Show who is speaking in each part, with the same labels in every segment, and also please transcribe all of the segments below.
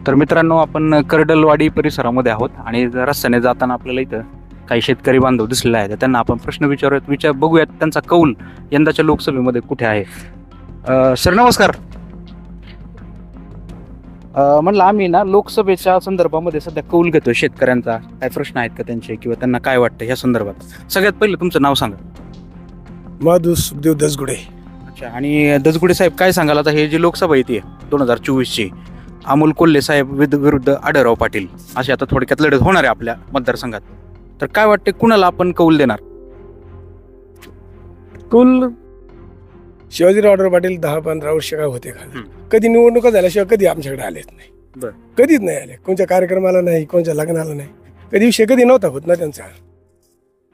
Speaker 1: तर मित्रांनो, आपण कर्डलवाडी परिसरामध्ये आहोत आणि रस्त्याने जाताना आपल्याला इथं काही शेतकरी बांधव दिसलेले आहेत. त्यांना आपण प्रश्न बघूयात त्यांचा कौल यंदाच्या लोकसभेमध्ये कुठे आहे. सर नमस्कार. म्हणलं आम्ही ना लोकसभेच्या संदर्भामध्ये सध्या कौल घेतोय शेतकऱ्यांचा. काय प्रश्न आहेत का त्यांचे किंवा त्यांना काय वाटतं ह्या संदर्भात? सगळ्यात पहिले तुमचं नाव सांगा.
Speaker 2: माधू सुखदेव दसगुडे.
Speaker 1: अच्छा. आणि दसगुडे साहेब, काय सांगाल आता हे जी लोकसभा येते 2024ची, अमोल कोल्हे साहेब विरुद्ध आढळराव पाटील अशी आता थोडक्यात लढत होणार आहे आपल्या मतदारसंघात, तर काय वाटते कुणाला आपण कौल देणार?
Speaker 2: कौल शिवाजीराव आढळराव पाटील 10-15 वर्ष काय होते का, कधी निवडणुका झाल्याशिवाय कधी आमच्याकडे आलेच नाही. कधीच नाही आले, कोणत्या कार्यक्रमाला नाही, कोणत्या लग्नाला नाही, कधी विषय कधी नव्हता होत ना त्यांचा.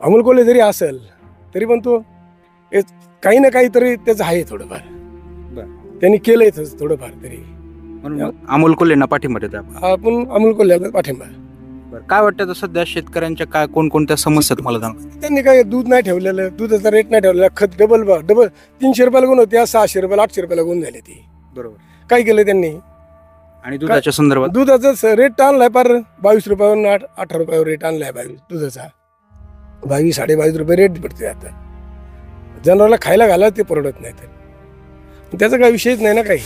Speaker 2: अमोल कोल्हे जरी असेल तरी पण तो काही ना काही तरी त्याचं आहे थोडंफार, त्यांनी केलंय थोडंफार तरी.
Speaker 1: म्हणून अमोल कोल्हेंना पाठिंबा देतो
Speaker 2: आपण अमोल कोल्हे पाठिंबा.
Speaker 1: काय वाटतं सध्या शेतकऱ्यांच्या काय कोणकोणत्या समस्या तुम्हाला सांगा?
Speaker 2: त्यांनी काय दूध नाही ठेवलेलं, दुधाचा रेट नाही ठेवलेला, खत डबल 300 रुपयाला गुण होते, 600 रुपयाला 800 रुपयाला गुण झाले ती.
Speaker 1: बरोबर.
Speaker 2: काय केलं त्यांनी?
Speaker 1: आणि दुधाच्या संदर्भात
Speaker 2: दुधाचा रेट आणलाय पार 22 रुपयावरून 18 रुपयावर रेट आणलाय दुधाचा. 22-22.5 रुपये रेट पडते आता. जनावराला खायला घाला ते परवडत नाही, तर त्याचा काही विषयच नाही ना काही.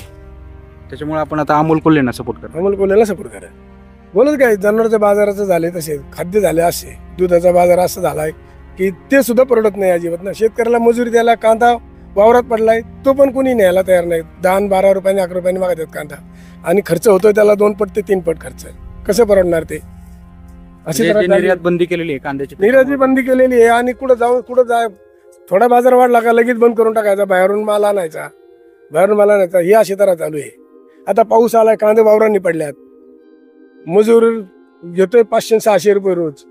Speaker 1: त्याच्यामुळे आपण आता अमोल कोल्हेंना सपोर्ट करा.
Speaker 2: अमोल कोल्हेला सपोर्ट करा. बोलत काय, जनावरांच्या बाजाराचं झाले तसे, खाद्य झाले असे, दुधाचा बाजार असा झालाय की ते सुद्धा परवडत नाही अजिबात ना. शेतकऱ्याला मजुरी द्यायला, कांदा वावरात पडलाय तो पण कोणी न्यायला तयार नाही. 10-12 रुपयाने 11 रुपयाने मागतात कांदा, आणि खर्च होतोय त्याला 2 पट ते 3 पट खर्च. कसं परवडणार ते? अशी
Speaker 1: निर्यात बंदी केलेली आहे कांद्याची,
Speaker 2: निर्यात बंदी केलेली आहे. आणि कुठं जाय थोडा बाजार वाढला का लगेच बंद करून टाकायचा, बाहेरून माल आणायचा. ही अशी तरह चालू आहे. आता पाऊस आलाय, कांदे वावरांनी पडल्यात, मजूर घेतोय 500-600 रुपये रोज.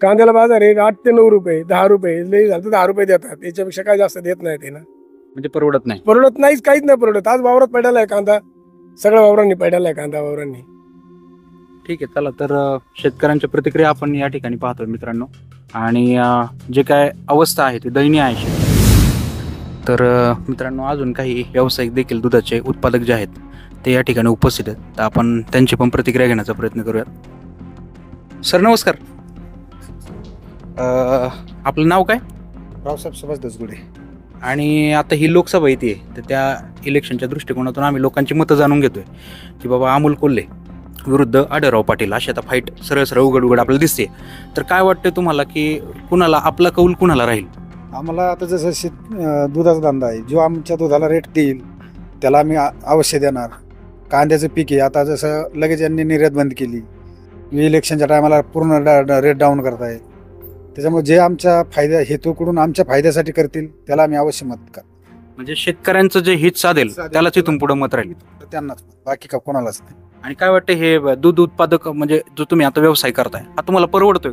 Speaker 2: कांद्याला बाजार आहे 8 ते 9 रुपये, 10 रुपये लई झालं तर 10 रुपये देतात, त्याच्यापेक्षा काय जास्त देत नाही ते ना.
Speaker 1: म्हणजे परवडत नाही.
Speaker 2: परवडत नाहीच, काहीच नाही परवडत. आज वावरात पडायला आहे कांदा, सगळ्या वावरांनी पडायला आहे कांदा वावरांनी.
Speaker 1: ठीक आहे, चला तर शेतकऱ्यांच्या प्रतिक्रिया आपण या ठिकाणी पाहतोय मित्रांनो. आणि जे काय अवस्था आहे ती दयनीय आहे. तर मित्रांनो, अजून काही व्यावसायिक देखील दुधाचे उत्पादक जे आहेत ते या ठिकाणी उपस्थित आहेत, तर आपण त्यांची पण प्रतिक्रिया घेण्याचा प्रयत्न करूयात. सर नमस्कार. आपलं नाव काय?
Speaker 3: रावसाहेब सुभाष दसगुडे.
Speaker 1: आणि आता ही लोकसभा येते, तर त्या इलेक्शनच्या दृष्टिकोनातून आम्ही लोकांची मतं जाणून घेतोय की बाबा अमोल कोल्हे विरुद्ध आढळराव पाटील अशी आता फाईट सरळ उघड आपल्याला दिसते. तर काय वाटतं तुम्हाला की कुणाला आपला कौल कुणाला राहील?
Speaker 3: आम्हाला आता जसं दुधाचा धंदा आहे, जो आमच्या दुधाला रेट देईल त्याला आम्ही अवश्य देणार. कांद्याचं पीक आहे, आता जसं लगेच यांनी निर्यात बंद केली, इलेक्शनच्या टायमाला पूर्ण रेट डाऊन करताय. त्याच्यामुळे जे आमच्या हेतूकडून आमच्या फायद्यासाठी करतील त्याला आम्ही अवश्य मत कर.
Speaker 1: म्हणजे शेतकऱ्यांचं जे हित साधेल त्यालाच इथून पुढे मत राहील,
Speaker 3: त्यांनाच, बाकी का कोणालाच नाही.
Speaker 1: आणि काय वाटतं हे दूध उत्पादक म्हणजे जो तुम्ही आता व्यवसाय करताय, हा तुम्हाला परवडतोय?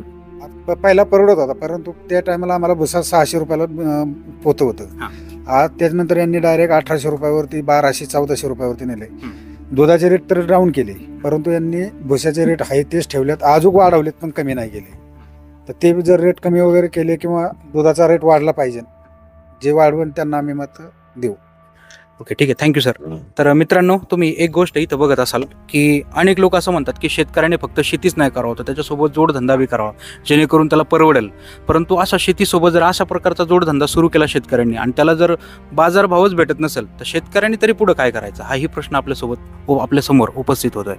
Speaker 3: पहिला परवडत होता, परंतु त्या टायमाला आम्हाला भुसा 600 रुपयाला पोत होतं. आज त्याच्यानंतर यांनी डायरेक्ट 1800 रुपयावरती, 1200-1400 रुपयावरती नेले. दुधाचे रेट तर डाऊन केले, परंतु यांनी भुसाचे रेट आहे तेच ठेवलेत, अजून वाढवलेत पण कमी नाही केले. तर ते जर रेट कमी वगैरे केले किंवा दुधाचा रेट वाढला पाहिजे, जे वाढवून त्यांना आम्ही मत देऊ.
Speaker 1: ओके, ठीक आहे, थँक्यू सर. तर मित्रांनो, तुम्ही एक गोष्ट इथं बघत असाल की अनेक लोक असं म्हणतात की शेतकऱ्याने फक्त शेतीच नाही करावं, तर त्याच्यासोबत जोडधंदा बी करावा जेणेकरून त्याला परवडेल. परंतु असा शेतीसोबत जर अशा प्रकारचा जोडधंदा सुरू केला शेतकऱ्यांनी आणि त्याला जर बाजारभावच भेटत नसेल, तर शेतकऱ्यांनी तरी पुढे काय करायचं, हाही प्रश्न आपल्यासमोर उपस्थित होतोय.